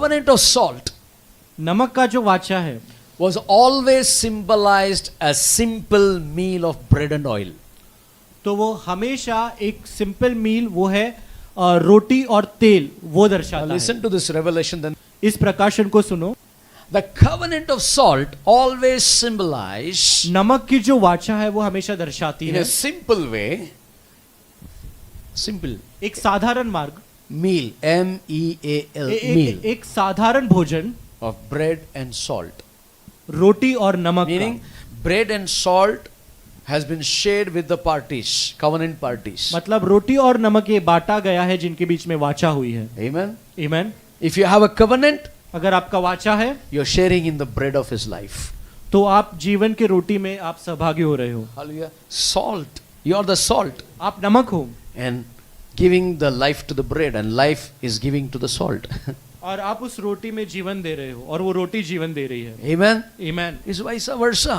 covenant of salt नमक का जो वाचा है was always symbolized as simple meal of bread and oil. तो वो हमेशा एक सिंपल मील वो है रोटी और तेल वो Now दर्शाता है। listen to this revelation then. इस प्रकाशन को सुनो। The covenant of salt always symbolized नमक की जो वाचा है वो हमेशा दर्शाती in है a simple way, simple एक साधारण मार्ग, meal, M-E-A-L, meal एक साधारण भोजन of bread and salt. रोटी और नमक Meaning bread and salt has been shared with the parties, covenant parties. का। मतलब रोटी और नमक ये बांटा गया है जिनके बीच में वाचा हुई है। Amen. आमीन। If you have a covenant, अगर आपका वाचा है you're sharing in the bread of his life. तो आप जीवन के रोटी में आप सहभागी हो रहे हो। Hallelujah. Salt. You are the salt. आप नमक हो And giving the life to the bread, and life is giving to the salt. और आप उस रोटी में जीवन दे रहे हो और वो रोटी जीवन दे रही है। Amen. आमीन। It's vice versa.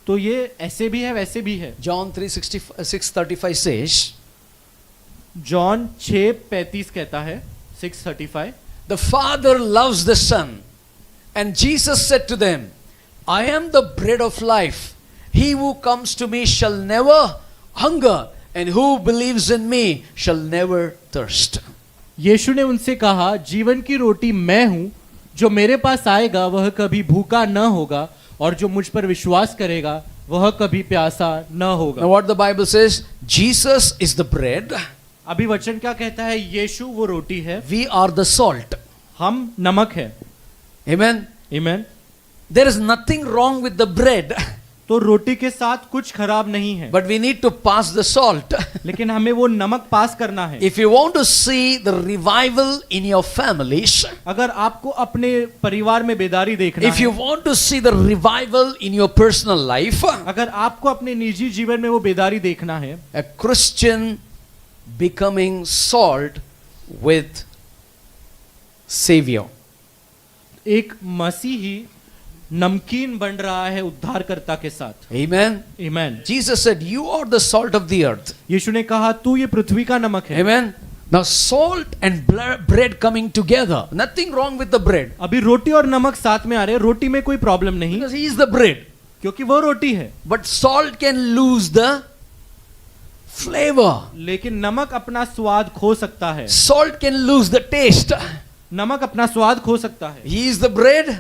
तो ये ऐसे भी है वैसे भी है। John 3:6-35 says, जॉन 6:35 कहता है 6:35 the Father loves the Son, and Jesus said to them, I am the bread of life. He who comes to me shall never hunger, and who believes in me shall never thirst. यीशु ने उनसे कहा, जीवन की रोटी मैं हूं, जो मेरे पास आएगा वह कभी भूखा न होगा, और जो मुझ पर विश्वास करेगा वह कभी प्यासा न Now होगा। what the Bible says, Jesus is the bread, अभी वचन क्या कहता है? यीशु वो रोटी है, we are the salt. हम नमक है। Amen. आमीन। There is nothing wrong with the bread, तो रोटी के साथ कुछ खराब नहीं है, but we need to pass the salt. लेकिन हमें वो नमक पास करना है। If you want to see the revival in your families, अगर आपको अपने परिवार में बेदारी देखना if you है, want to see the revival in your personal life, अगर आपको अपने निजी जीवन में वो बेदारी देखना है, a Christian becoming salt with Savior. एक मसीही नमकीन बन रहा है उद्धारकर्ता के साथ। Amen. आमीन। Jesus said, you are the salt of the earth. यीशु ने कहा, तू ये पृथ्वी का नमक है। Amen. Now salt and bread coming together. Nothing wrong with the bread, अभी रोटी और नमक साथ में आ रहे हैं, रोटी में कोई प्रॉब्लम नहीं, because he is the bread. क्योंकि वो रोटी है। But salt can lose the flavor. लेकिन नमक अपना स्वाद खो सकता है। Salt can lose the taste. नमक अपना स्वाद खो सकता है। He is the bread.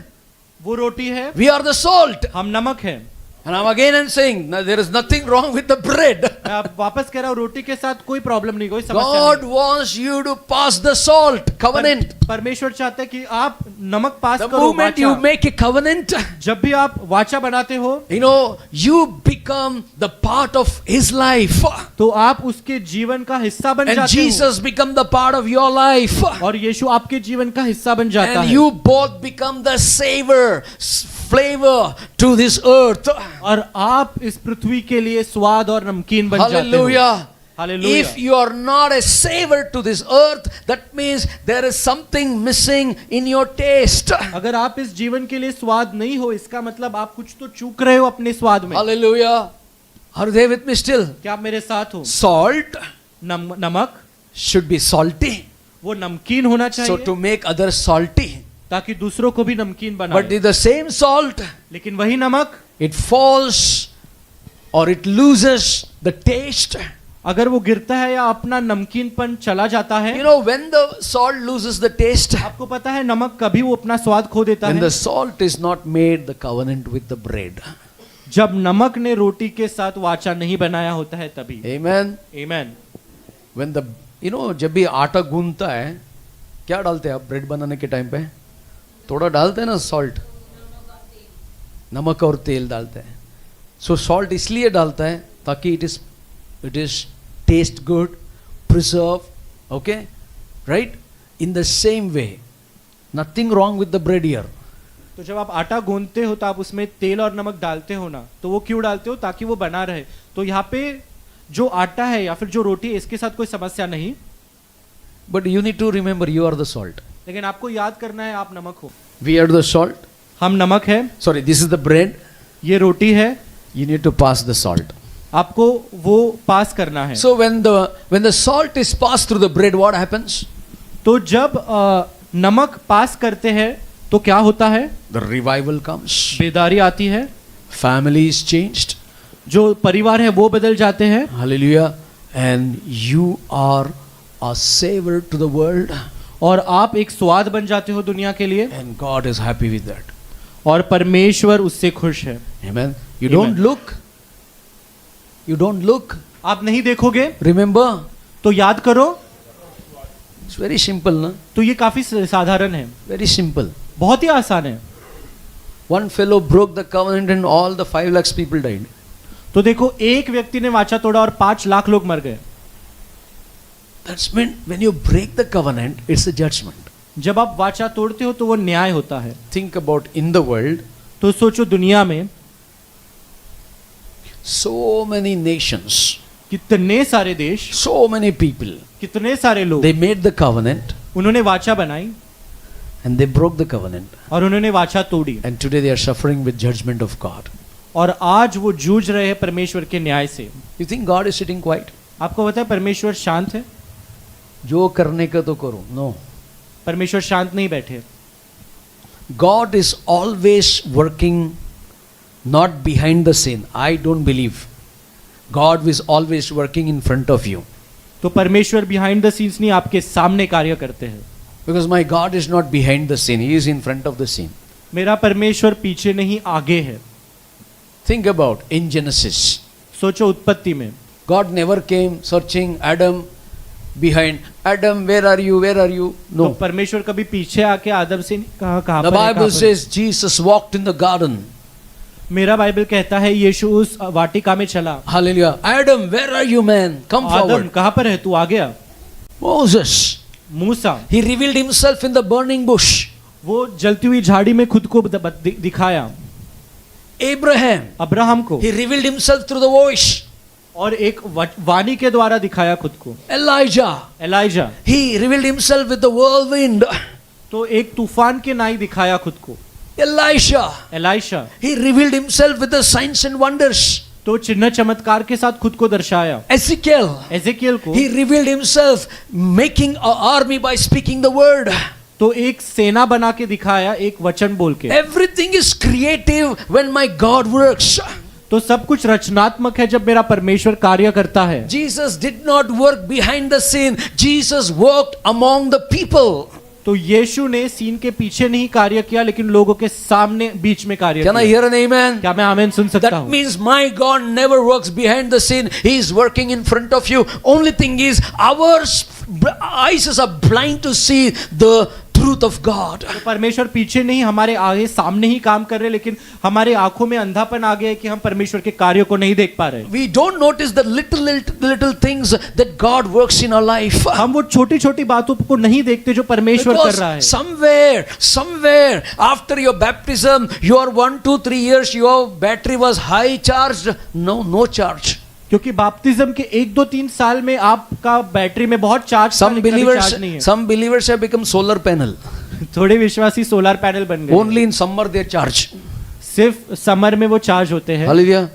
वो रोटी है, We are the salt. हम नमक है। And I'm saying, no, there is nothing wrong with the bread. मैं अब वापस कह रहा हूँ, रोटी के साथ कोई प्रॉब्लम नहीं, कोई समस्या God नहीं। wants you to pass the salt covenant. परमेश्वर चाहता है कि आप नमक पास The करो। moment you वाचा। make a covenant, जब भी आप वाचा बनाते हो, you know, you become the part of his life. तो आप उसके जीवन का हिस्सा बन And जाते Jesus become the part of your life. हो, और यीशु आपके जीवन का हिस्सा बन जाता And है। you both become the savor, flavor to this earth. और आप इस पृथ्वी के लिए स्वाद और नमकीन बन जाते हो। Hallelujah. Hallelujah. If you are not a savor to this earth, that means there is something missing in your taste. अगर आप इस जीवन के लिए स्वाद नहीं हो, इसका मतलब आप कुछ तो चूक रहे हो अपने स्वाद में। Hallelujah. Are they with me still? क्या आप मेरे साथ हो? Salt नमक should be salty, वो नमकीन होना so चाहिए, to make others salty. ताकि दूसरों को भी नमकीन But बनाए। the same salt, लेकिन वही नमक it falls or it loses the taste. अगर वो गिरता है या अपना नमकीनपन चला जाता है, You know, when the salt loses the taste, आपको पता है नमक कभी वो अपना स्वाद खो देता when है। the salt is not made the covenant with the bread. जब नमक ने रोटी के साथ वाचा नहीं बनाया होता है तभी। Amen. आमीन। When the, you know, जब भी आटा गूंथता है, क्या डालते हैं आप ब्रेड बनाने के टाइम पे? थोड़ा डालते हैं ना सॉल्ट, नमक और तेल डालते हैं। सो सॉल्ट इसलिए डालता है ताकि it is taste good, preserve, okay, right? In the same way, nothing wrong with the bread here. तो जब आप आटा गूंथते हो तो आप उसमें तेल और नमक डालते हो ना, तो वो क्यों डालते हो? ताकि वो बना रहे। तो यहाँ पे जो आटा है या फिर जो रोटी है, इसके साथ कोई समस्या नहीं, but you need to remember you are the salt. लेकिन आपको याद करना है आप नमक हो। We are the salt. हम नमक है, sorry, this is the bread. ये रोटी है, you need to pass the salt. आपको वो पास करना है। So when the salt is passed through the bread, what happens? तो जब नमक पास करते हैं तो क्या होता है? The revival comes. बेदारी आती है, Family is changed. जो परिवार है वो बदल जाते हैं, Hallelujah. And you are a savor to the world. और आप एक स्वाद बन जाते हो दुनिया के लिए, And God is happy with that. और परमेश्वर उससे खुश है। Amen. You Amen. don't look. You don't look. आप नहीं देखोगे Remember? तो याद करो। It's very simple, na? तो ये काफी साधारण है, Very simple. बहुत ही आसान है। One fellow broke the covenant and all the 5 lakhs people died. तो देखो, एक व्यक्ति ने वाचा तोड़ा और 5 लाख लोग मर गए। That's mean when you break the covenant, it's a judgment. जब आप वाचा तोड़ते हो तो वो न्याय होता है। Think about in the world, तो सोचो, दुनिया में so many nations, कितने सारे देश, so many people, कितने सारे लोग, they made the covenant उन्होंने वाचा बनाई and they broke the covenant. और उन्होंने वाचा तोड़ी, And today they are suffering with judgment of God. और आज वो जूझ रहे हैं परमेश्वर के न्याय से। You think God is sitting quiet? आपको पता है परमेश्वर शांत है? जो करने का तो करो. No. परमेश्वर शांत नहीं बैठे। God is always working not behind the scene. I don't believe. God is always working in front of you. तो परमेश्वर बिहाइंड द सीन्स नहीं, आपके सामने कार्य करते हैं। Because my God is not behind the scene. He is in front of the scene. मेरा परमेश्वर पीछे नहीं, आगे है। Think about in Genesis. सोचो, उत्पत्ति में God never came searching Adam behind. Adam, where are you? Where are you? तो No. परमेश्वर कभी पीछे आके आदम से कहा कहाँ The पर है, Bible कहाँ पर? says Jesus walked in the garden. मेरा बाइबल कहता है यीशु उस वाटिका में चला। Hallelujah. Adam, where are you, man? Come Adam forward. कहाँ पर है, तू आ गया। Moses. Musa, He revealed himself in the burning bush. वो जलती हुई झाड़ी में खुद को दिखाया। Abraham. अब्राहम को, He revealed himself through the voice. और एक वाणी के द्वारा दिखाया खुद को। Elijah. Elijah, He revealed himself with the whirlwind. तो एक तूफान के नाई दिखाया खुद को। Elisha. Elisha, He revealed himself with the signs and wonders. तो चिन्ह चमत्कार के साथ खुद को दर्शाया। Ezekiel. एजेकियल को, He revealed himself making an army by speaking the word. तो एक सेना बना के दिखाया एक वचन बोल के। Everything is creative when my God works. तो सब कुछ रचनात्मक है जब मेरा परमेश्वर कार्य करता है। Jesus did not work behind the scene. Jesus worked among the people. तो यीशु ने सीन के पीछे नहीं कार्य किया, लेकिन लोगों के सामने बीच में कार्य Can I किया। hear an amen? क्या मैं आमीन सुन सकता That हूँ? means my God never works behind the scene. He is working in front of you. Only thing is our eyes are blind to see the truth of God. तो परमेश्वर पीछे नहीं, हमारे आगे सामने ही काम कर रहे, लेकिन हमारे आंखों में अंधापन आ गया है कि हम परमेश्वर के कार्यों को नहीं देख पा रहे। We don't notice the little things that God works in our life. हम वो छोटी छोटी बातों को नहीं देखते जो परमेश्वर कर रहा है। Because somewhere after your baptism, your 1, 2, 3 years, your battery was high charged. No charge. क्योंकि बपतिस्म के 1, 2, 3 साल में आपका बैटरी में बहुत चार्ज था, लेकिन अभी चार्ज नहीं है। Some believers have become solar panel. थोड़े विश्वासी सोलर पैनल बन गए। Only in summer they charge. सिर्फ समर में वो चार्ज होते हैं। Hallelujah.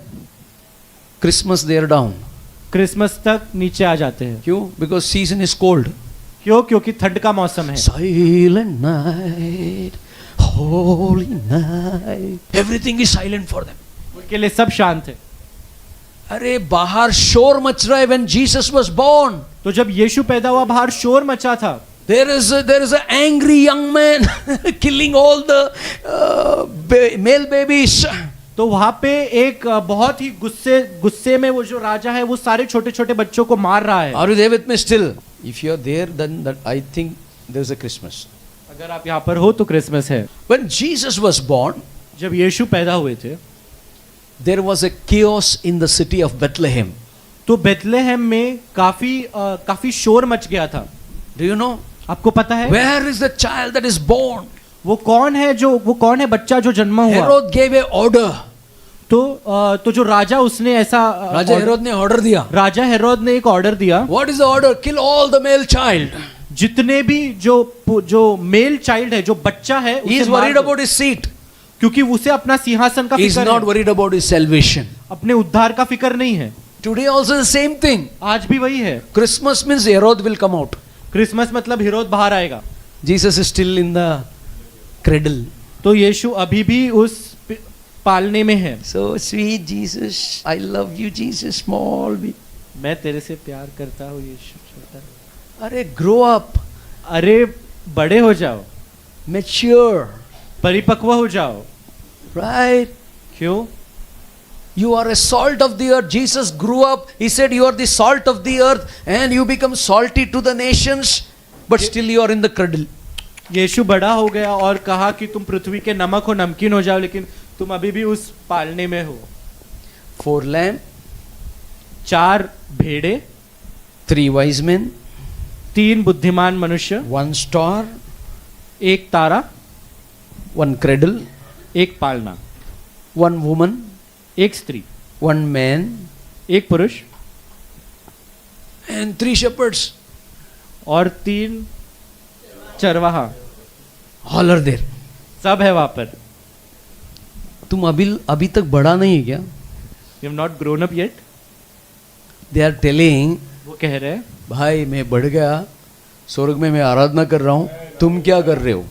Christmas they are down. Christmas तक नीचे आ जाते हैं। क्यों? Because season is cold. क्यों? क्योंकि ठंड का मौसम है। Silent night, holy night. Everything is silent for them. उनके लिए सब शांत है। अरे बाहर शोर मच रहा है when Jesus was born. तो जब यीशु पैदा हुआ बाहर शोर मचा था। There is an angry young man killing all the male babies. तो वहां पे एक बहुत ही गुस्से में वो जो राजा है वो सारे छोटे छोटे बच्चों को मार रहा है। Are you there with me still? If you are there, then that I think there is a Christmas. अगर आप यहाँ पर हो तो क्रिसमस है। When Jesus was born, जब यीशु पैदा हुए थे there was a chaos in the city of Bethlehem. तो बेथलेहम में काफी शोर मच गया था। Do you know? आपको पता है? Where is the child that is born? वो कौन है बच्चा जो जन्मा हुआ? Herod gave a order. तो जो राजा उसने ऐसा राजा हेरोद ने ऑर्डर दिया। राजा हेरोद ने एक ऑर्डर दिया। What is the order? Kill all the male child. जितने भी जो मेल चाइल्ड है, जो बच्चा है, He is worried about his seat. क्योंकि उसे अपना सिंहासन का He is फिक्र not है, worried about his salvation. अपने उद्धार का फिक्र नहीं है। Today also the same thing. आज भी वही है। Christmas means Herod will come out. Christmas मतलब हेरोद बाहर आएगा। Jesus is still in the cradle. तो यीशु अभी भी उस पालने में है। So sweet Jesus, I love you Jesus, small bit. मैं तेरे से प्यार करता हूँ यीशु छोटा। अरे grow up, अरे बड़े हो जाओ, mature, परिपक्व हो जाओ। right? क्यों? You are a salt of the earth. Jesus grew up. He said you are the salt of the earth and you become salty to the nations, but still you are in the cradle. यीशु बड़ा हो गया और कहा कि तुम पृथ्वी के नमक हो, नमकीन हो जाओ, लेकिन तुम अभी भी उस पालने में हो। 4 lamb, 4 भेड़े, 3 wise men, 3 बुद्धिमान मनुष्य, 1 star, 1 तारा, 1 cradle, 1 पालना, 1 woman, 1 स्त्री, 1 man, 1 पुरुष and 3 shepherds. और 3 चरवाहा। All are there. सब है वहां पर। तुम अभी तक बड़ा नहीं है क्या? You have not grown up yet? They are telling, वो कह रहे हैं भाई मैं बढ़ गया, स्वर्ग में मैं आराधना कर रहा हूँ, तुम क्या कर रहे हो?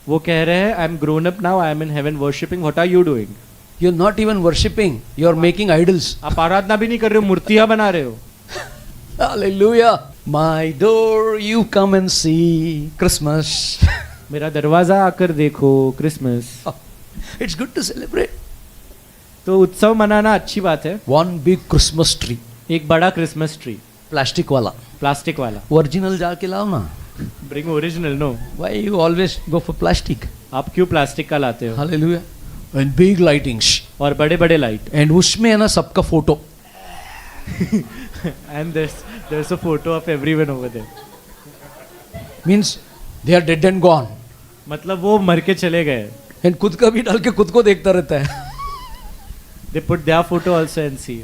वो कह रहे हैं I am grown up now, I am in heaven worshipping, what are you doing? You are not even worshipping, you are making idols. आप आराधना भी नहीं कर रहे हो, मूर्तियां बना रहे हो। Hallelujah. My door, you come and see Christmas. मेरा दरवाजा आकर देखो, Christmas. It's good to celebrate. तो उत्सव मनाना अच्छी बात है। One big Christmas tree. एक बड़ा क्रिसमस ट्री, Plastic वाला. प्लास्टिक वाला। Original जाके लाओ ना. Bring original. No, Why you always go for plastic? आप क्यों प्लास्टिक का लाते हो? Hallelujah. And big lightings. और बड़े बड़े लाइट। And उसमें है ना सबका photo. And there's a photo of everyone over there. Means they are dead and gone. मतलब वो मर के चले गए। And खुद का भी डाल के खुद को देखता रहता है. They put their photo also and see.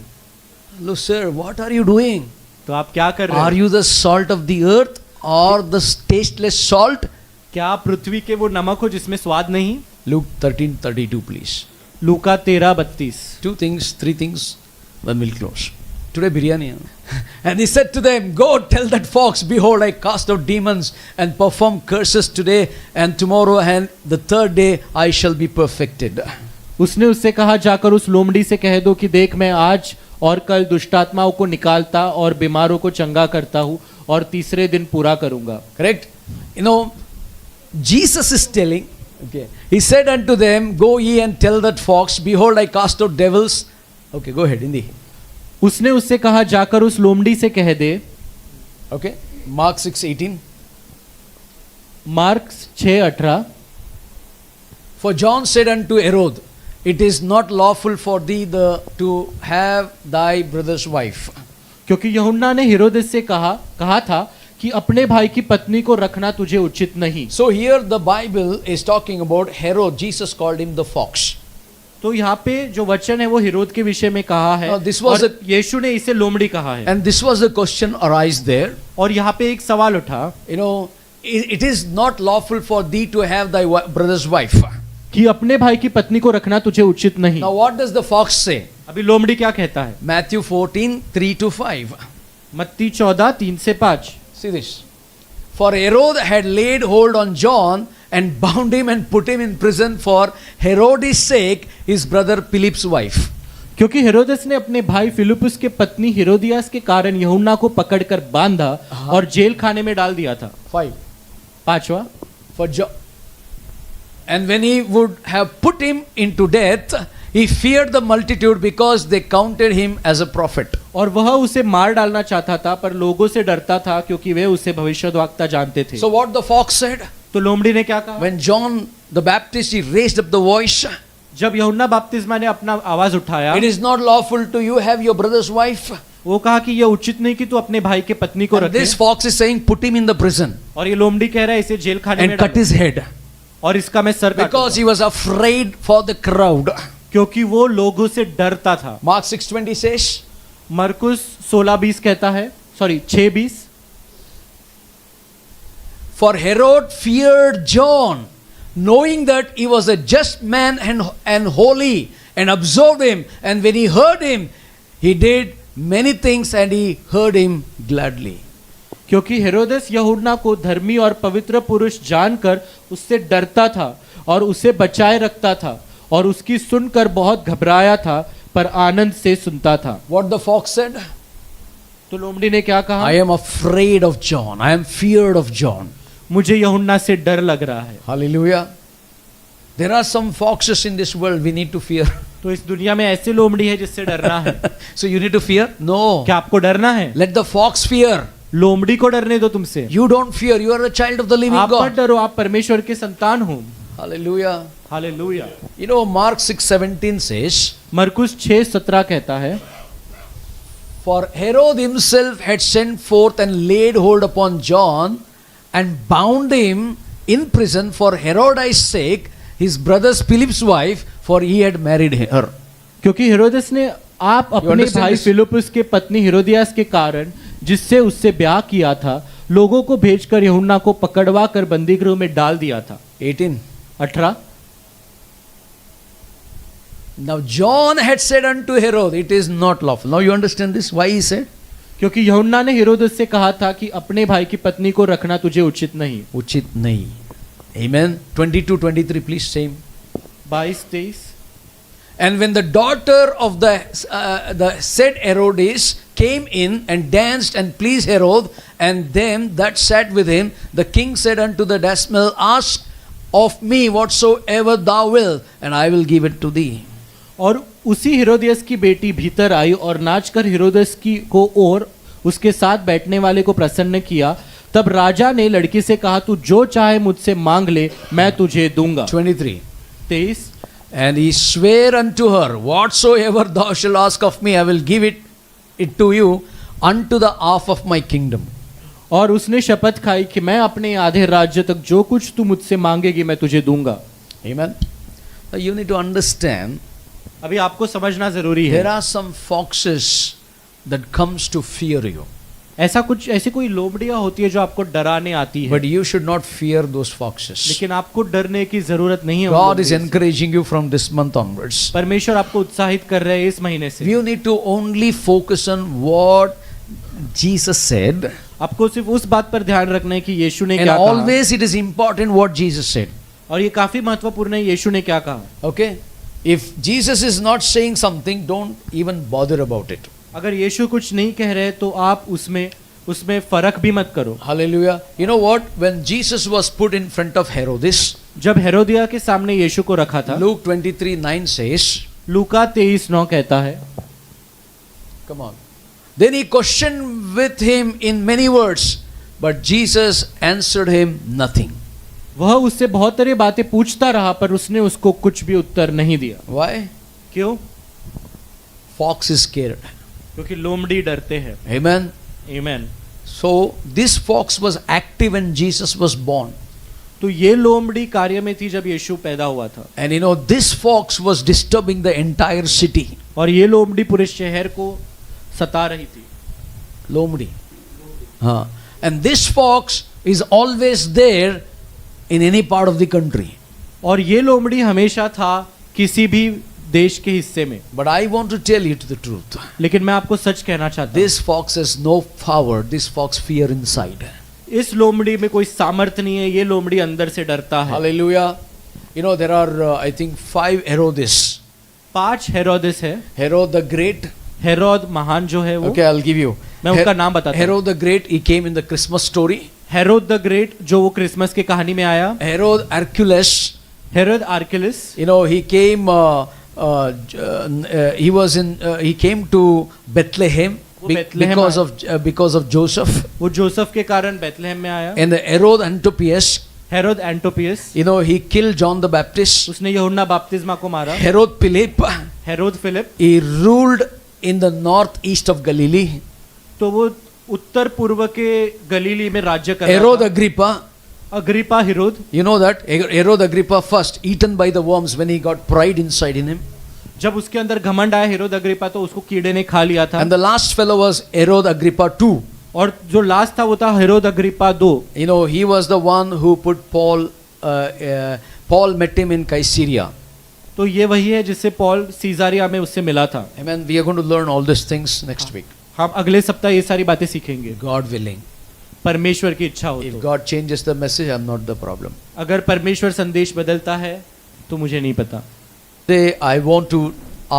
Hello sir, what are you doing? तो आप क्या कर रहे Are हो? you the salt of the earth or the tasteless salt? क्या आप पृथ्वी के वो नमक हो जिसमें स्वाद नहीं? Luke 13:32 please. Luka 13:32। 2 things, 3 things, then we'll close. Today biryani. And he said to them, go tell that fox, behold, I cast out demons and perform curses today and tomorrow and the third day I shall be perfected. उसने उससे कहा, जाकर उस लोमड़ी से कह दो कि देख मैं आज और कल दुष्टात्माओं को निकालता और बीमारों को चंगा करता हूँ और तीसरे दिन पूरा करूंगा। Correct? You know, Jesus is telling, okay, he said unto them, go ye and tell that fox, behold, I cast out devils. Okay, go ahead, Hindi. उसने उससे कहा, जाकर उस लोमड़ी से कह दे। Okay, Mark 6:18. Mark 6:18। For John said unto Herod, it is not lawful for thee to have thy brother's wife. क्योंकि यूहन्ना ने हेरोदेस से कहा था कि अपने भाई की पत्नी को रखना तुझे उचित नहीं। So here the Bible is talking about Herod. Jesus called him the fox. तो यहाँ पे जो वचन है वो हेरोद के विषय में कहा है। Now, this was और यीशु ने इसे लोमड़ी कहा है। And this was the question arise there. और यहाँ पे एक सवाल उठा, You know, it is not lawful for thee to have thy brother's wife. कि अपने भाई की पत्नी को रखना तुझे उचित नहीं। Now what does the fox say? अभी लोमड़ी क्या कहता है? Matthew 14:3-5. मत्ती 14:3-5। See this. For Herod had laid hold on John and bound him and put him in prison for Herod's sake, his brother Philip's wife. क्योंकि हेरोदेस ने अपने भाई फिलिपुस के पत्नी हेरोदियास के कारण यूहन्ना को पकड़कर बांधा और जेल खाने में डाल दिया था। 5. 5वां, For John. And when he would have put him into death, he feared the multitude because they counted him as a prophet. और वह उसे मार डालना चाहता था पर लोगों से डरता था क्योंकि वे उसे भविष्यद्वक्ता जानते थे। So what the fox said? तो लोमड़ी ने क्या कहा? When John the Baptist he raised up the voice, जब यूहन्ना बपतिस्मा ने अपना आवाज उठाया, it is not lawful to you have your brother's wife. वो कहा कि यह उचित नहीं कि तू अपने भाई के पत्नी को And रखे। this fox is saying, put him in the prison और ये लोमड़ी कह रहा है इसे जेल खाने में and cut डालो his head. और इसका मैं sir Because काटूंगा। he was afraid for the crowd. क्योंकि वो लोगों से डरता था। Mark 6:20 says, मरकुस 16:20 कहता है, sorry 6:20। For Herod feared John, knowing that he was a just man and holy, and observed him. And when he heard him, he did many things and he heard him gladly. क्योंकि हेरोदेस यूहन्ना को धर्मी और पवित्र पुरुष जानकर उससे डरता था और उसे बचाए रखता था और उसकी सुनकर बहुत घबराया था पर आनंद से सुनता था। What the fox said? तो लोमड़ी ने क्या कहा? I am afraid of John. I am feared of John. मुझे यूहन्ना से डर लग रहा है। Hallelujah. There are some foxes in this world we need to fear. तो इस दुनिया में ऐसे लोमड़ी है जिससे डरना है। So you need to fear? No. क्या आपको डरना है? Let the fox fear. लोमड़ी को डरने दो तुमसे। You don't fear. You are a child of the living आप मत God. डरो, आप परमेश्वर के संतान हो। Hallelujah. Hallelujah. You know, Mark 6:17 says, मरकुस 6:17 कहता है, For Herod himself had sent forth and laid hold upon John and bound him in prison for Herodias' sake, his brother Philip's wife, for he had married her. क्योंकि हेरोदेस ने आप अपने understand भाई this? Philip के पत्नी हेरोदियास के कारण जिससे उससे ब्याह किया था, लोगों को भेजकर यूहन्ना को पकड़वा कर बंदी गृह में डाल दिया था। 18. 18। Now John had said unto Herod, it is not lawful. Now you understand this? Why he said? क्योंकि यूहन्ना ने हेरोदेस से कहा था कि अपने भाई की पत्नी को रखना तुझे उचित नहीं। उचित नहीं. Amen. 22-23, please, same. 22-23। And when the daughter of the said Herodias came in and danced and pleased Herod and them that sat with him, the king said unto the damsel, Ask of me whatsoever thou wilt, and I will give it to thee. और उसी Herodias की बेटी भीतर आई और नाचकर हेरोदेस की को और उसके साथ बैठने वाले को प्रसन्न किया। तब राजा ने लड़की से कहा, तू जो चाहे मुझसे मांग ले, मैं तुझे दूंगा। 23. 23। And he sware unto her, Whatsoever thou shalt ask of me, I will give it to you unto the half of my kingdom. और उसने शपथ खाई कि मैं अपने आधे राज्य तक जो कुछ तू मुझसे मांगेगी मैं तुझे दूंगा। Amen. Now you need to understand, अभी आपको समझना जरूरी है, there are some foxes that comes to fear you. ऐसी कोई लोमड़ियां होती है जो आपको डराने आती है, But you should not fear those foxes. लेकिन आपको डरने की जरूरत नहीं है। उन God is लोमड़ियों से। encouraging you from this month onwards. परमेश्वर आपको उत्साहित कर रहे हैं इस महीने से। You need to only focus on what Jesus said. आपको सिर्फ उस बात पर ध्यान रखना है कि यीशु ने And क्या कहा। always it is important what Jesus said. और ये काफी महत्वपूर्ण है यीशु ने क्या कहा। Okay? If Jesus is not saying something, don't even bother about it. अगर यीशु कुछ नहीं कह रहे तो आप उसमें फर्क भी मत करो। Hallelujah. You know what? When Jesus was put in front of Herodes, जब हेरोदिया के सामने यीशु को रखा था, Luke 23:9 says, लूका 23:9 कहता है, come on. Then he questioned with him in many words, but Jesus answered him nothing. वह उससे बहुत सारी बातें पूछता रहा पर उसने उसको कुछ भी उत्तर नहीं दिया। Why? क्यों? Fox is scared. क्योंकि लोमड़ी डरते हैं। Amen. आमीन। So this fox was active when Jesus was born. तो ये लोमड़ी कार्य में थी जब यीशु पैदा हुआ था। And you know, this fox was disturbing the entire city. और ये लोमड़ी पूरे शहर को सता रही थी। Lomdi. And this fox is always there in any part of the country. और ये लोमड़ी हमेशा था किसी भी देश के हिस्से में। But I want to tell you the truth. लेकिन मैं आपको सच कहना चाहता हूँ, This fox has no power. This fox fear inside. इस लोमड़ी में कोई सामर्थ्य नहीं है, ये लोमड़ी अंदर से डरता है। Hallelujah. You know, there are, I think, 5 Herodes. 5 हेरोदेस है। Herod the Great. हेरोद महान जो है वो, Okay, I'll give you. मैं उनका नाम बताता हूँ। Herod the Great, he came in the Christmas story. Herod the great जो वो क्रिसमस की कहानी में आया। Herod Archelaus. Herod Archelaus, You know, he came. He came to Bethlehem वो बेथलेहम because of Joseph. वो जोसेफ के कारण बेथलेहम में आया। And the Herod Antipas, Herod एंटोपियस, you know, he killed John the Baptist. उसने यूहन्ना बपतिस्मा को मारा। Herod Philip, Herod Philip, he ruled in the northeast of Galilee. तो वो उत्तर पूर्व के गलीली में राज्य कर Herod रहा था। Agrippa, Agrippa Herod, you know that Herod Agrippa first eaten by the worms when he got pride inside in him. जब उसके अंदर घमंड आया हेरोद अग्रिपा तो उसको कीड़े ने खा लिया था। And the last fellow was Herod Agrippa II. और जो लास्ट था वो था Herod Agrippa 2। You know, he was the one who put Paul met him in Caesarea. तो ये वही है जिससे पॉल सीजारिया में उससे मिला था। Amen. We are going to learn all these things next week. हम अगले सप्ताह ये सारी बातें सीखेंगे, God willing. परमेश्वर की इच्छा हो If तो। God changes the message, I'm not the problem. अगर परमेश्वर संदेश बदलता है तो मुझे नहीं पता। Today, I want to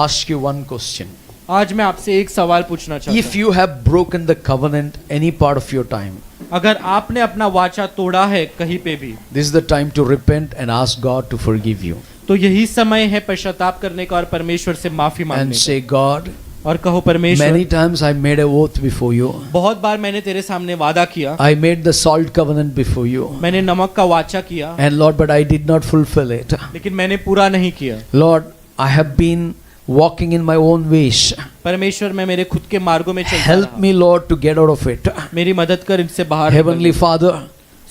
ask you one question. आज मैं आपसे एक सवाल पूछना चाहता If हूँ। you have broken the covenant any part of your time, अगर आपने अपना वाचा तोड़ा है कहीं पे भी, this is the time to repent and ask God to forgive you. तो यही समय है पश्चाताप करने का और परमेश्वर से माफी And मांगने say, God, का। और कहो परमेश्वर, many times I made a oath before you. बहुत बार मैंने तेरे सामने वादा किया, I made the salt covenant before you. मैंने नमक का वाचा किया, And Lord, but I did not fulfill it. लेकिन मैंने पूरा नहीं किया। Lord, I have been walking in my own ways. परमेश्वर, मैं मेरे खुद के मार्गों में चलता Help रहा। me, Lord, to get out of it. मेरी मदद कर इनसे बाहर Heavenly निकलने। Father,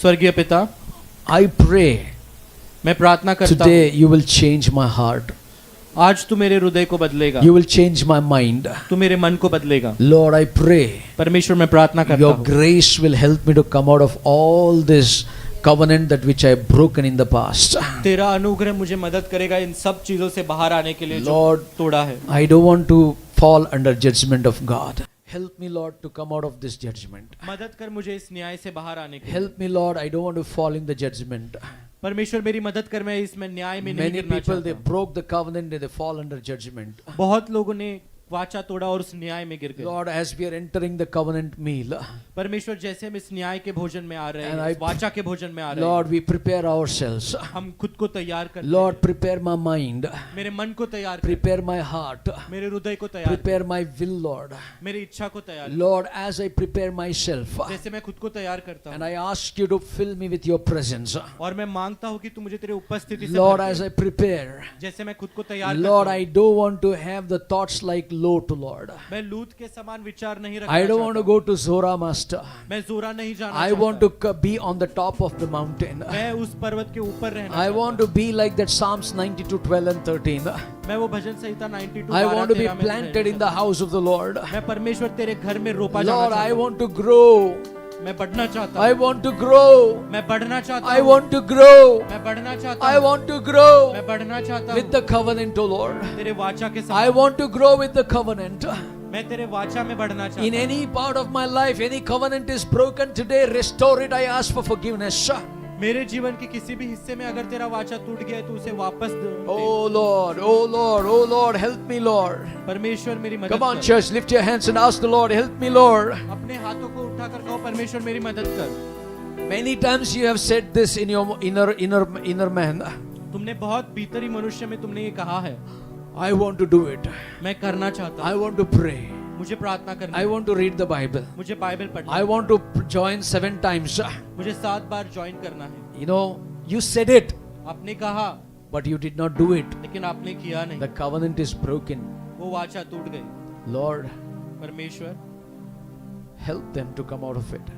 स्वर्गीय पिता, I pray मैं प्रार्थना करता today हूँ, you will change my heart. आज तू मेरे हृदय को बदलेगा, You will change my mind. तू मेरे मन को बदलेगा। Lord, I pray परमेश्वर, मैं प्रार्थना करता your हूँ, grace will help me to come out of all this covenant that which I have broken in the past. तेरा अनुग्रह मुझे मदद करेगा इन सब चीजों से बाहर आने के लिए जो Lord, तोड़ा है। I don't want to fall under judgment of God. Help me, Lord, to come out of this judgment. मदद कर मुझे इस न्याय से बाहर आने के लिए। Help me, Lord, I don't want to fall in the judgment. परमेश्वर, मेरी मदद कर, मैं इसमें न्याय में नहीं Many गिरना people, they चाहता। broke the covenant and they fall under judgment. बहुत लोगों ने वाचा तोड़ा और उस न्याय में गिर गए। Lord, as we are entering the covenant meal, परमेश्वर, जैसे हम इस न्याय के भोजन में आ रहे And हैं, I- इस वाचा के भोजन में आ रहे हैं, Lord, we prepare ourselves. हम खुद को तैयार करते Lord, हैं। prepare my mind. मेरे मन को तैयार कर, Prepare my heart. मेरे हृदय को तैयार कर, Prepare my will, Lord. मेरी इच्छा को तैयार कर। Lord, as I prepare myself, जैसे मैं खुद को तैयार करता and हूँ I ask you to fill me with your presence. और मैं मांगता हूँ कि तू मुझे तेरे उपस्थिति से Lord, भर as दे। I prepare, जैसे मैं खुद को तैयार Lord, करता I हूँ, don't want to have the thoughts like Lot, Lord. मैं लूत के समान विचार नहीं रखना I don't want to चाहता go to Zora, Master. हूँ। मैं जोरा नहीं जाना I चाहता। want to be on the top of the mountain. मैं उस पर्वत के ऊपर रहना I चाहता want to be like that Psalms 92, 12 and 13. हूँ। मैं वो भजन संहिता 92 I want to be 12 में planted in रहना the house of the Lord. चाहता हूँ। मैं परमेश्वर तेरे घर में रोपा जाना Lord, चाहता I हूँ। want to grow. मैं बढ़ना चाहता I हूँ। want to grow. मैं बढ़ना चाहता I हूँ। want to grow. मैं बढ़ना चाहता I हूँ। want to grow मैं बढ़ना चाहता with हूँ the covenant, O Lord. तेरे वाचा के I समान। want to grow with the covenant. मैं तेरे वाचा में बढ़ना In चाहता हूँ। any part of my life, any covenant is broken today, restore it. I ask for forgiveness. मेरे जीवन के किसी भी हिस्से में अगर तेरा वाचा टूट गया है तो उसे वापस दे। Oh Lord, oh Lord, oh Lord, help me, Lord. परमेश्वर मेरी मदद Come on, कर। church, lift your hands and ask the Lord, help me, Lord. अपने हाथों को उठाकर कहो, परमेश्वर मेरी मदद कर। Many times you have said this in your inner man. तुमने बहुत भीतरी मनुष्य में तुमने ये कहा है, I want to do it. मैं करना चाहता I हूँ, want to pray. मुझे प्रार्थना करनी I है, want to read the Bible. मुझे बाइबल पढ़ना I है, want to join 7 times. मुझे 7 बार ज्वाइन करना है। You know, you said it, आपने कहा but you did not do it. लेकिन आपने किया नहीं। The covenant is broken. वो वाचा टूट गई। Lord, परमेश्वर help them to come out of it.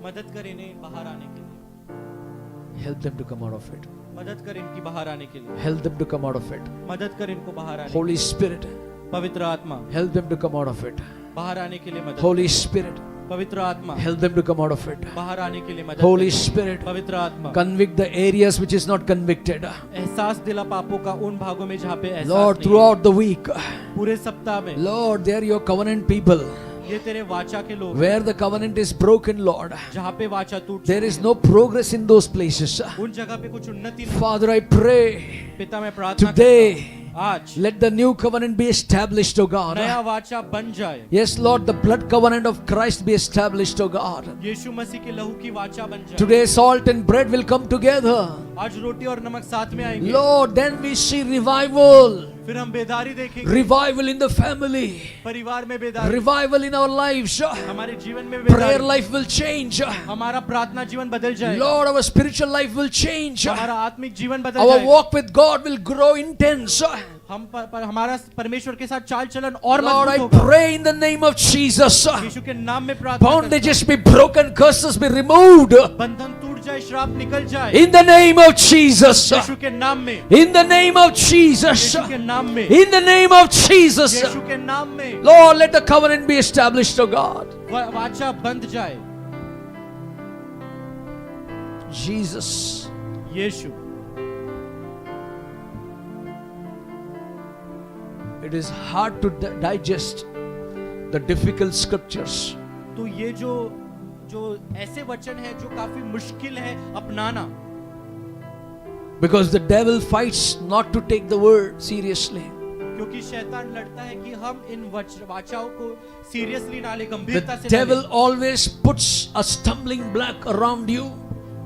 मदद कर इन्हें बाहर आने के लिए, Help them to come out of it. मदद कर इनकी बाहर आने के लिए, Help them to come out of it. मदद कर इनको बाहर आने। Holy Spirit, पवित्र आत्मा help them to come out of it. बाहर आने के लिए मदद। Holy Spirit, पवित्र आत्मा help them to come out of it. बाहर आने के लिए मदद। Holy Spirit, पवित्र आत्मा convict the areas which is not convicted. एहसास दिला पापों का उन भागों में जहाँ पे एहसास Lord, नहीं है। throughout the week, पूरे सप्ताह में Lord, they are your covenant people. ये तेरे वाचा के लोग, Where the covenant is broken, Lord, जहाँ पे वाचा टूट there चुकी is है, no progress in those places. उन जगह पे कुछ उन्नति नहीं। Father, I pray पिता मैं प्रार्थना करता today, हूँ, आज let the new covenant be established, O God. नया वाचा बन जाए। Yes, Lord, the blood covenant of Christ be established, O God. यीशु मसीह के लहू की वाचा बन जाए। Today, salt and bread will come together. आज रोटी और नमक साथ में आएंगे। Lord, then we see revival. फिर हम बेदारी देखेंगे, Revival in the family. परिवार में बेदारी, Revival in our lives. हमारे जीवन में Prayer बेदारी, life will change. हमारा प्रार्थना जीवन बदल जाए, Lord, our spiritual life will change. हमारा आत्मिक जीवन बदल Our जाए, walk with God will grow intense. हमारा परमेश्वर के साथ चाल चलन और Lord, I मजबूत होगा। pray in the name of Jesus. यीशु के नाम में प्रार्थना करता हूं। Bondages be broken, curses be removed. बंधन टूट जाए, श्राप निकल जाए, In the name of Jesus. यीशु के नाम में, In the name of Jesus. यीशु के नाम में, In the name of Jesus. यीशु के नाम में Lord, let the covenant be established, O God. वाचा बंध जाए। Jesus. Yeshu, It is hard to digest the difficult scriptures. तो ये जो जो ऐसे वचन है जो काफी मुश्किल है अपनाना, because the devil fights not to take the word seriously. क्योंकि शैतान लड़ता है कि हम इन वाचाओं को सीरियसली ना ले, The गंभीरता से ना devil ले। always puts a stumbling block around you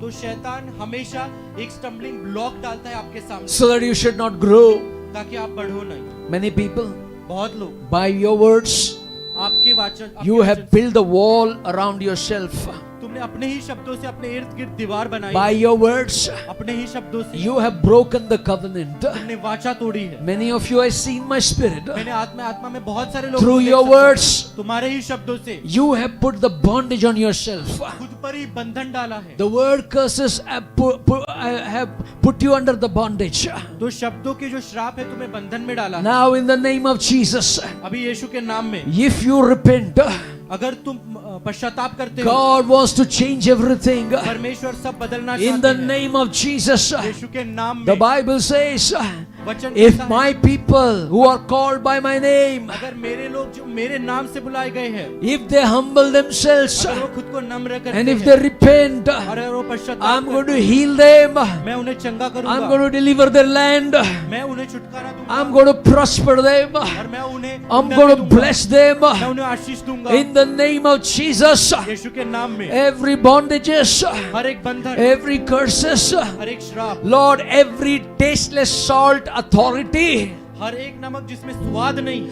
तो शैतान हमेशा एक स्टम्बलिंग ब्लॉक डालता है आपके सामने, so that you should not grow. ताकि आप बढ़ो नहीं। Many people, बहुत लोग by your words, आपके वाचन, you have built the wall around yourself. तुमने अपने ही शब्दों से अपने इर्द गिर्द दीवार बनाई, By your words, अपने ही शब्दों से you have broken the covenant. तुमने वाचा तोड़ी है। Many of you I see in my spirit. मैंने आत्मा में बहुत सारे लोग Through को देख your सकता हूं। words, तुम्हारे ही शब्दों से you have put the bondage on yourself. खुद पर ही बंधन डाला है। The word curses have put you under the bondage. तो शब्दों के जो श्राप है तुम्हें बंधन में डाला है। Now in the name of Jesus, अभी यीशु के नाम में if you repent, अगर तुम पश्चाताप करते हो, God wants to change everything. परमेश्वर सब बदलना In चाहते the हैं। name of Jesus, यीशु के नाम the में Bible says, वचन if कहता है, my people who are called by my name, अगर मेरे लोग जो मेरे नाम से बुलाए गए हैं, if they humble themselves अगर वो खुद को नम्र करते and if हैं, they repent, और अगर वो पश्चाताप I'm going करते to हैं, heal them. मैं उन्हें चंगा I'm करूंगा, going to deliver their land. मैं उन्हें छुटकारा दूंगा, I'm going to prosper them. और मैं उन्हें I'm उन्नति going to दूंगा, bless them. मैं उन्हें आशीष दूंगा। In the name of Jesus, यीशु के नाम में every bondages, हर एक बंधन, every curses, हर एक श्राप, Lord, every tasteless salt authority, हर एक नमक जिसमें स्वाद नहीं,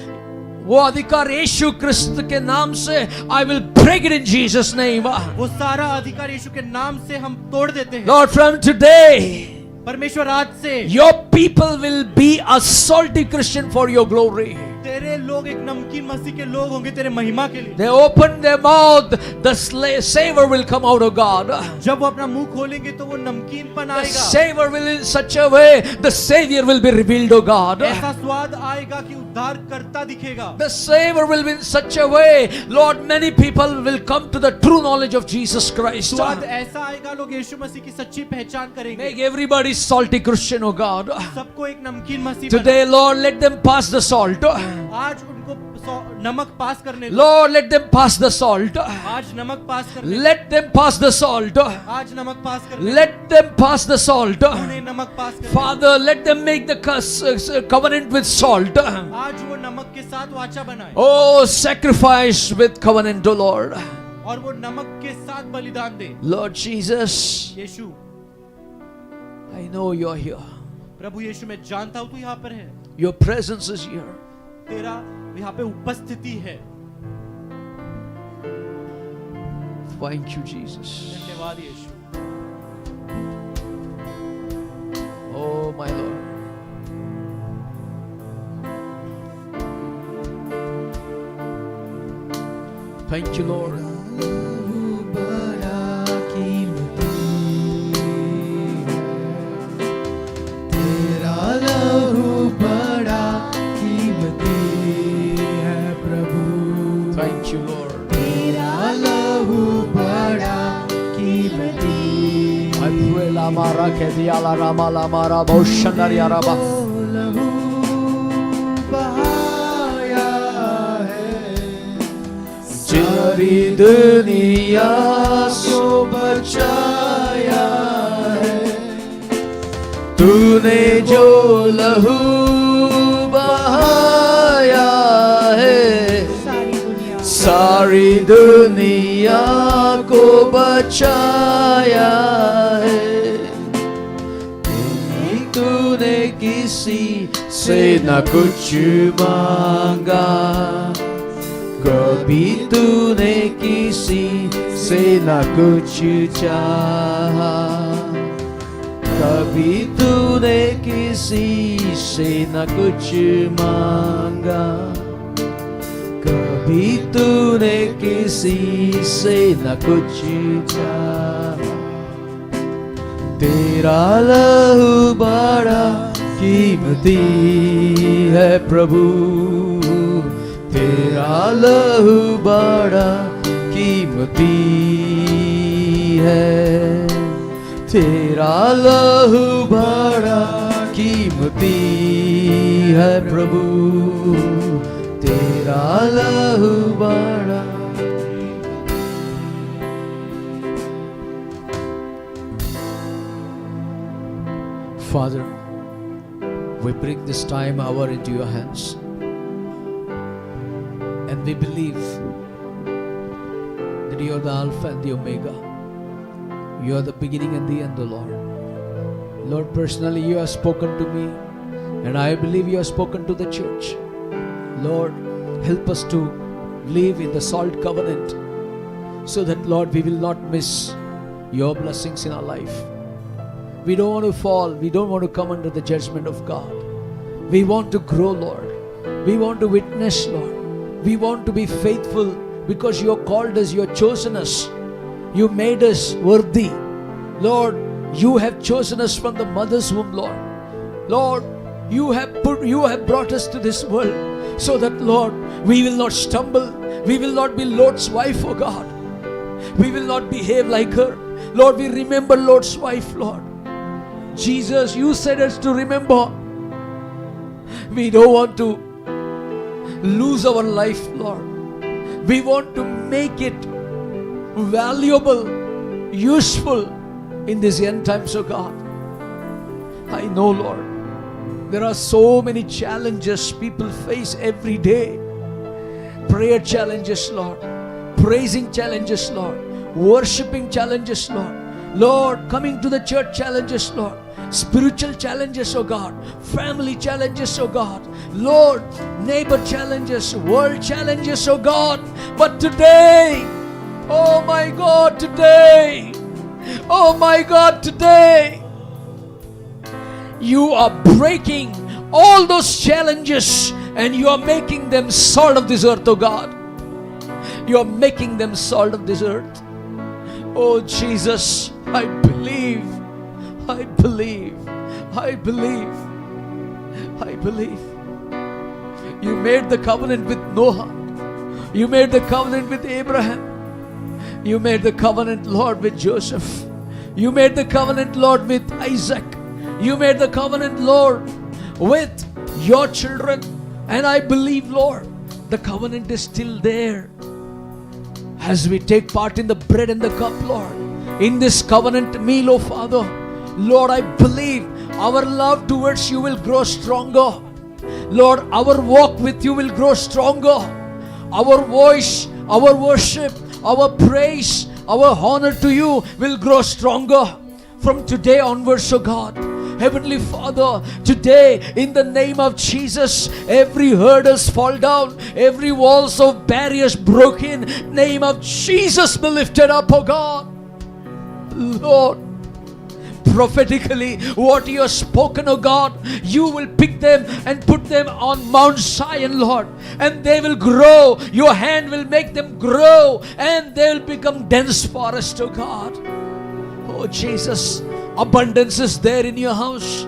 वो अधिकार यीशु क्रिस्त के नाम से I will break it in Jesus name. वो सारा अधिकार यीशु के नाम से हम तोड़ देते हैं। Lord, from today परमेश्वर आज से your people will be a salty Christian for your glory. तेरे लोग एक नमकीन मसीह के लोग होंगे तेरे महिमा के लिए। They open their mouth, the savor will come out of God. जब वो अपना मुंह खोलेंगे तो वो नमकीनपन The आएगा, savor will in such a way the Savior will be revealed, O God. ऐसा स्वाद आएगा कि उद्धार करता दिखेगा। The savor will be in such a way, Lord, many people will come to the true knowledge of Jesus Christ. स्वाद ऐसा आएगा, लोग यीशु मसीह की सच्ची पहचान करेंगे। Make everybody salty Christian, O God. सबको एक नमकीन मसीह Today, Lord, let them pass the salt. बना। आज उनको नमक पास करने दो। Lord, let them pass the salt. आज नमक पास करने दो। Let them pass the salt. आज नमक पास करने दो। Let them pass the salt. उन्हें नमक पास करने दो। Father, let them make the covenant with salt. आज वो नमक के साथ वाचा बनाए, Oh, sacrifice with covenant, O Lord. और वो नमक के साथ बलिदान दे। Lord Jesus, Yeshu, I know you're here. प्रभु यीशु, मैं जानता हूँ तू यहाँ पर है, Your presence is here. तेरा यहाँ पे उपस्थिति है। Thank you, Jesus. धन्यवाद यीशु। Oh, my Lord. Thank you, Lord. Thank you, Lord. I pray la mara ke dia la rama la mara boshandar ya raba. सारी दुनिया को बचाया है तूने जो लहू बहाया है सारी दुनिया को बचाया है तूने किसी से न कुछ मांगा कभी तूने किसी से न कुछ चाहा कभी तूने किसी से न कुछ मांगा कभी तूने किसी से न कुछ चाहा तेरा लहू बड़ा कीमती है प्रभु तेरा लहू बड़ा कीमती है तेरा लहू बड़ा कीमती है प्रभु तेरा लहू बड़ा Father, we bring this time hour into your hands, and we believe that you are the Alpha and the Omega. You are the beginning and the end, O Lord. Lord, personally you have spoken to me, and I believe you have spoken to the church. Lord, help us to live in the salt covenant, so that, Lord, we will not miss your blessings in our life. We don't want to fall. We don't want to come under the judgment of God. We want to grow, Lord. We want to witness, Lord. We want to be faithful, because you have called us, you have chosen us. You made us worthy. Lord, you have chosen us from the mother's womb, Lord. Lord, you have brought us to this world, so that, Lord, we will not stumble. We will not be Lord's wife, oh God. We will not behave like her. Lord, we remember Lord's wife, Lord. Jesus, you said us to remember. We don't want to lose our life, Lord. We want to make it valuable, useful in these end times, oh God. I know, Lord, there are so many challenges people face every day. Prayer challenges, Lord. Praising challenges, Lord. Worshipping challenges, Lord. Lord, coming to the church challenges, Lord. Spiritual challenges, oh God. Family challenges, oh God. Lord, neighbor challenges, world challenges, oh God. But today, oh my God, today, oh my God, today, you are breaking all those challenges, and you are making them salt of this earth, oh God. You are making them salt of this earth. Oh Jesus, I believe, I believe, I believe, I believe. You made the covenant with Noah. You made the covenant with Abraham. You made the covenant, Lord, with Joseph. You made the covenant, Lord, with Isaac. You made the covenant, Lord, with your children. And I believe, Lord, the covenant is still there. As we take part in the bread and the cup, Lord, in this covenant meal, oh Father, Lord, I believe our love towards you will grow stronger. Lord, our walk with you will grow stronger. Our voice, our worship, our praise, our honor to you will grow stronger from today onwards, oh God. Heavenly Father, today in the name of Jesus, every hurdles fall down, every walls of barriers broken. Name of Jesus be lifted up, oh God. Lord, prophetically, what you have spoken, oh God, you will pick them and put them on Mount Zion, Lord, and they will grow. Your hand will make them grow, and they will become dense forest, oh God. Oh Jesus, abundance is there in your house.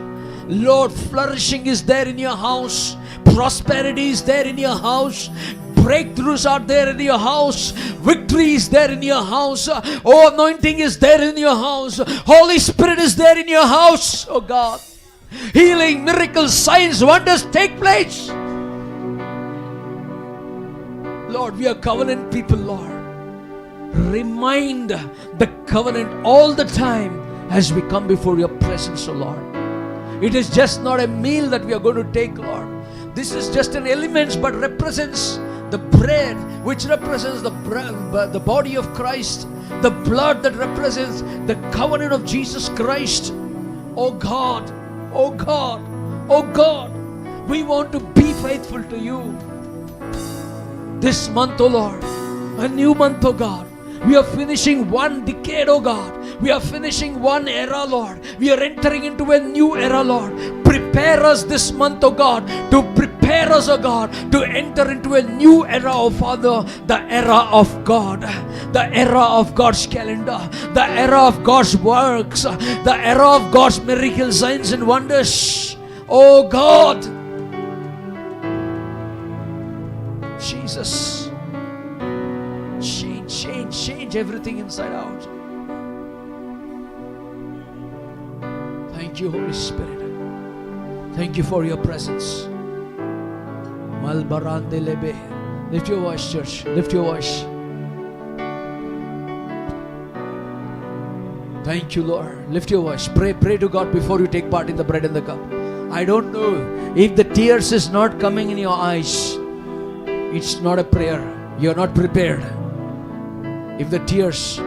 Lord, flourishing is there in your house. Prosperity is there in your house. Breakthroughs are there in your house. Victory is there in your house. Oh, anointing is there in your house. Holy Spirit is there in your house, oh God. Healing, miracles, signs, wonders take place. Lord, we are covenant people, Lord. Remind the covenant all the time as we come before your presence, oh Lord. It is just not a meal that we are going to take, Lord. This is just an element, but represents the bread, which represents the body of Christ, the blood that represents the covenant of Jesus Christ. Oh God, oh God, oh God, we want to be faithful to you. This month, oh Lord, a new month, oh God. We are finishing one decade, oh God. We are finishing one era, Lord. We are entering into a new era, Lord. Prepare us this month, oh God, to prepare us, oh God, to enter into a new era, oh Father, the era of God, the era of God's calendar, the era of God's works, the era of God's miracles, signs and wonders. Oh God, Jesus, change everything inside out. Thank you, Holy Spirit. Thank you for your presence. Lift your voice, church. Lift your voice. Thank you, Lord. Lift your voice. Pray to God before you take part in the bread and the cup. I don't know if the tears is not coming in your eyes. It's not a prayer. You're not prepared. If the tears,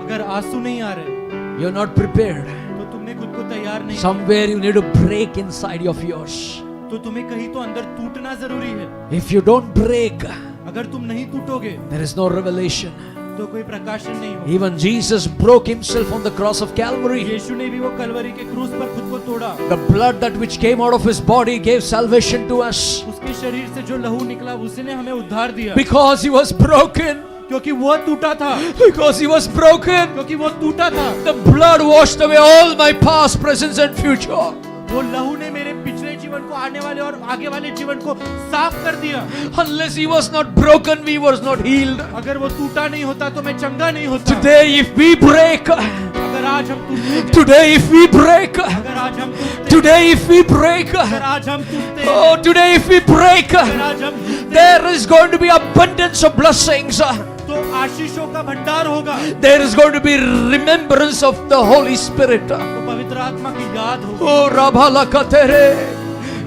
अगर आंसू नहीं आ रहे you're not prepared. तो तुमने खुद को तैयार नहीं Somewhere you need to break inside of yours. तो तुम्हें कहीं तो अंदर टूटना जरूरी है. If you don't break, अगर तुम नहीं टूटोगे there is no revelation. तो कोई प्रकाशन नहीं होगा. Even Jesus broke himself on the cross of Calvary. यीशु ने भी वो कलवरी के क्रूस पर खुद को तोड़ा. The blood that which came out of his body gave salvation to us. उसके शरीर से जो लहू निकला उसी ने हमें उद्धार दिया. Because he was broken. क्योंकि वो टूटा था. Because he was broken. क्योंकि वो टूटा था. The blood washed away all my past, present and future. वो लहू ने मेरे पिछले जीवन को, आने वाले और आगे वाले जीवन को साफ कर दिया. Unless he was not broken, we was not healed. अगर वो टूटा नहीं होता तो मैं चंगा नहीं होता. Today if we break, अगर आज हम टूटते, today if we break, अगर आज हम टूटते, today if we break, अगर आज हम टूटते, oh today if we break, अगर आज हम टूटते, there is going to be abundance of blessings. तो आशीषों का भंडार होगा. There is going to be remembrance of the Holy Spirit. तो पवित्र आत्मा की याद होगी. Oh Rabala Katere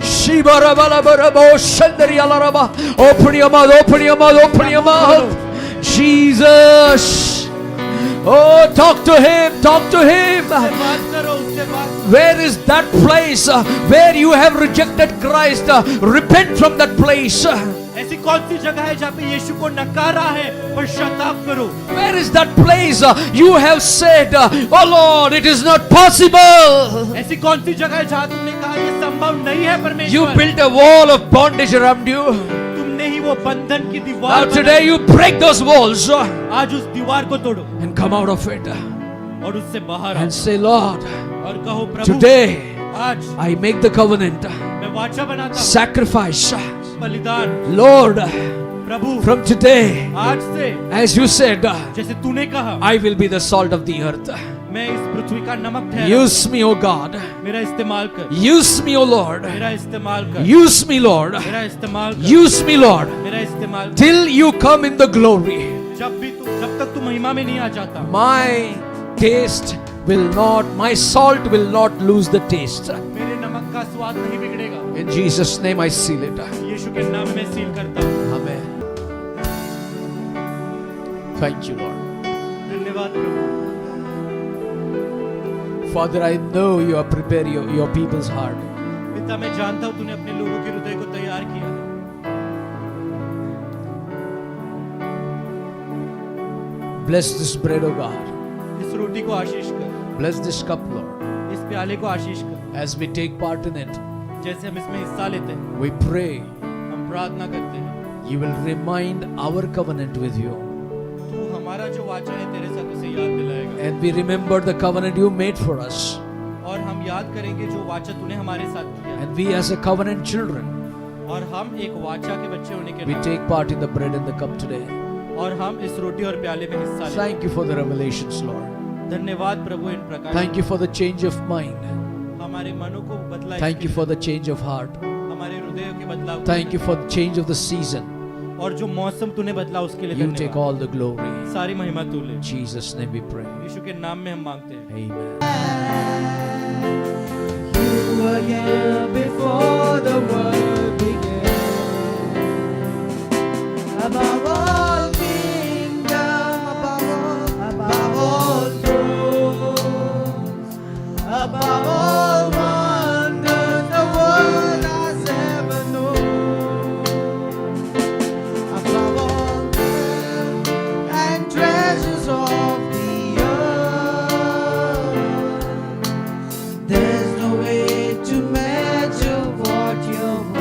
Shiba Rabala Barabo Shandari Alaraba. Open your mouth, open your mouth, open your mouth. Jesus. Oh, talk to him, talk to him. उससे बात करो, उससे बात. Where is that place where you have rejected Christ? Repent from that place. ऐसी कौन सी जगह है जहाँ पे यीशु को नकारा है? पश्चाताप करो. Where is that place you have said, oh Lord, it is not possible? ऐसी कौन सी जगह है जहाँ तुमने कहा ये संभव नहीं है परमेश्वर? You built a wall of bondage around you. तुमने ही वो बंधन की Now दीवार today you break those walls आज उस दीवार को तोड़ो and come out of it और उससे बाहर आओ and say, Lord, और कहो प्रभु today आज I make the covenant, मैं वाचा बनाता हूँ, sacrifice. बलिदान. Lord, प्रभु from today, आज से as you said, जैसे तूने कहा I will be the salt of the earth. मैं इस पृथ्वी का नमक ठहरा. Use me, O God. मेरा इस्तेमाल कर. Use me, O Lord. मेरा इस्तेमाल कर. Use me, Lord. मेरा इस्तेमाल कर. Use me, Lord. मेरा इस्तेमाल कर. Till you come in the glory. जब तक तू महिमा में नहीं आ जाता, My taste will not, my salt will not lose the taste. मेरे नमक का स्वाद नहीं बिगड़ेगा. In Jesus' name I seal it. यीशु के नाम में सील करता हूँ. Amen. Thank you, Lord. धन्यवाद प्रभु. Father, I know you are preparing your people's heart. पिता, मैं जानता हूँ तूने अपने लोगों के हृदय को तैयार किया है. Bless this bread, O God. इस रोटी को आशीष कर. Bless this cup, Lord. इस प्याले को आशीष कर. As we take part in it, जैसे हम इसमें हिस्सा लेते हैं, we pray हम प्रार्थना करते हैं, you will remind our covenant with you. तू हमारा जो वाचा है तेरे साथ उसे याद दिलाएगा. And we remember the covenant you made for us. और हम याद करेंगे जो वाचा तूने हमारे साथ किया. And we as a covenant children, और हम एक वाचा के बच्चे होने के we नाते, take part in the bread and the cup today. और हम इस रोटी और प्याले में हिस्सा लेते हैं. Thank you for the revelations, Lord. धन्यवाद प्रभु इन प्रकार. Thank you for the change of mind. हमारे मनों को बदला. Thank you for the change of heart. हमारे हृदयों के बदलाव. Thank you for the change of the season. और जो मौसम तूने बदला उसके लिए You take धन्यवाद. all the glory. सारी महिमा तू ले. In Jesus' name we pray. यीशु के नाम में हम मांगते हैं. Amen. You were here before the world began. Above all kingdom, above all thrones, above all wonders the world has ever known, above all wealth and treasures of the earth. There's no way to measure what you've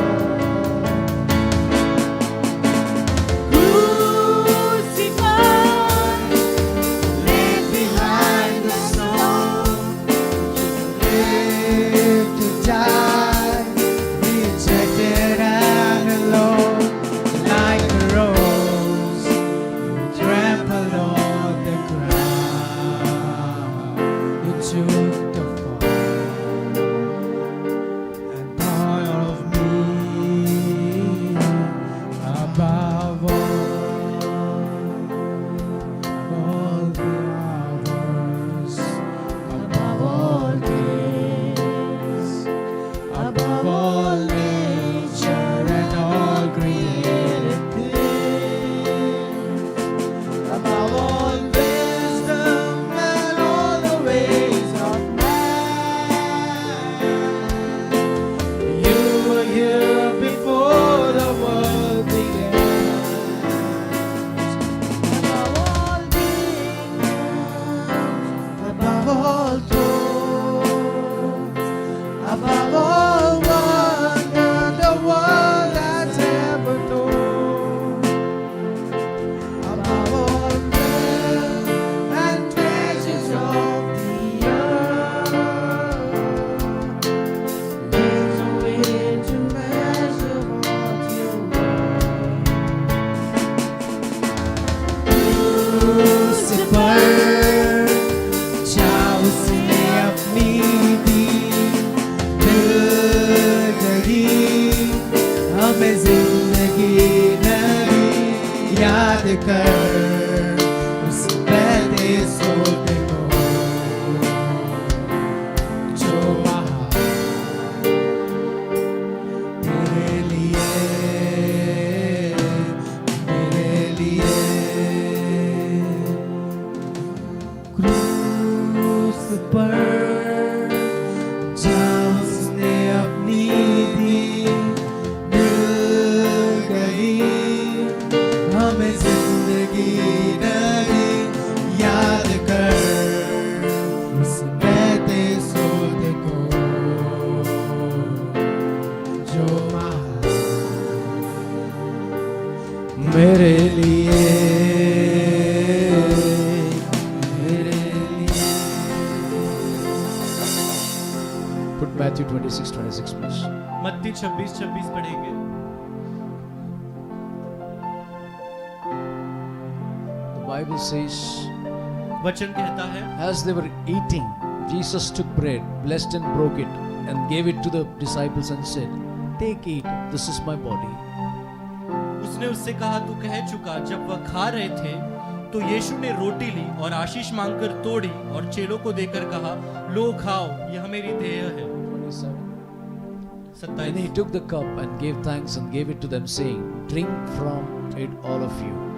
Matthew 26:26, please. मत्ती 26:26 पढ़ेंगे। The Bible says, वचन कहता है, as they were eating, Jesus took bread, blessed and broke it, and gave it to the disciples and said, "Take, eat, this is my body." उसने उससे कहा, तू कह चुका। जब वह खा रहे थे तो यीशु ने रोटी ली और आशीष मांगकर तोड़ी और चेलों को देकर कहा, लो खाओ, यह मेरी देह है। 27. 27। And he took the cup and gave thanks and gave it to them, saying, "Drink from it, all of you.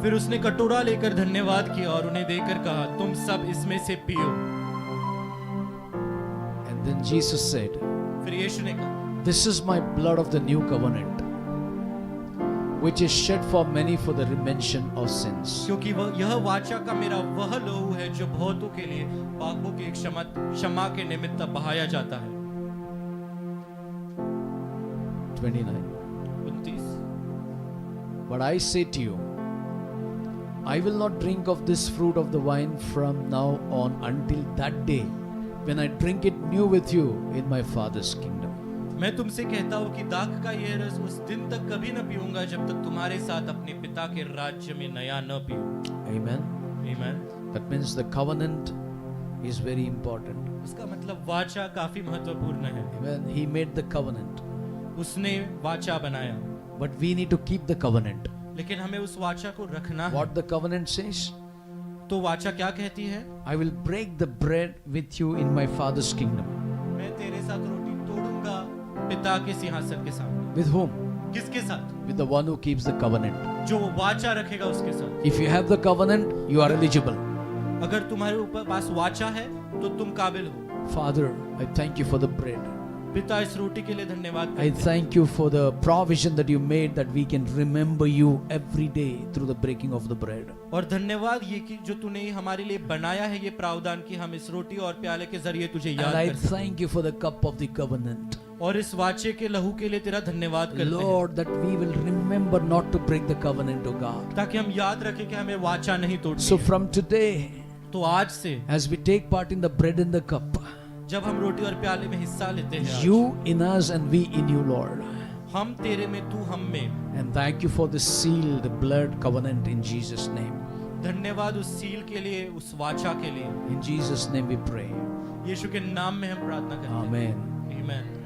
फिर उसने कटोरा लेकर धन्यवाद किया और उन्हें देकर कहा, तुम सब इसमें से पियो। And then Jesus said, फिर यीशु ने कहा, "This is my blood of the new covenant, which is shed for many for the remission of sins." क्योंकि यह वाचा का मेरा वह लहू है जो बहुतों के लिए पापों की क्षमा के निमित्त बहाया जाता है। 29. 29। But I say to you, I will not drink of this fruit of the vine from now on until that day when I drink it new with you in my Father's kingdom. मैं तुमसे कहता हूँ कि दाख का यह रस उस दिन तक कभी न पीऊंगा जब तक तुम्हारे साथ अपने पिता के राज्य में नया न पीऊं। Amen. Amen। That means the covenant is very important. उसका मतलब वाचा काफी महत्वपूर्ण है। Amen. He made the covenant. उसने वाचा बनाया, But we need to keep the covenant. लेकिन हमें उस वाचा को रखना है। What the covenant says? तो वाचा क्या कहती है? I will break the bread with you in my Father's kingdom. मैं तेरे साथ रोटी तोड़ूंगा पिता के सिंहासन के सामने। With whom? किसके साथ? With the one who keeps the covenant. जो वाचा रखेगा उसके साथ। If you have the covenant, you are eligible. अगर तुम्हारे ऊपर पास वाचा है तो तुम काबिल हो। Father, I thank you for the bread. पिता, इस रोटी के लिए धन्यवाद I करते हैं। thank you for the provision that you made that we can remember you every day through the breaking of the bread. और धन्यवाद ये कि जो तूने हमारे लिए बनाया है ये प्रावधान कि हम इस रोटी और प्याले के जरिए तुझे And याद I कर सकें। thank you for the cup of the covenant. और इस वाचे के लहू के लिए तेरा धन्यवाद करते हैं, Lord, that we will remember not to break the covenant, O God. ताकि हम याद रखें कि हमें वाचा नहीं तोड़नी So है। from today, तो आज से as we take part in the bread and the cup, जब हम रोटी और प्याले में हिस्सा लेते हैं, you in us and we in you, Lord. हम तेरे में तू हम में। And thank you for the sealed blood covenant in Jesus' name. धन्यवाद उस सील के लिए, उस वाचा के लिए। In Jesus' name we pray. यीशु के नाम में हम प्रार्थना करते हैं। Amen. आमीन।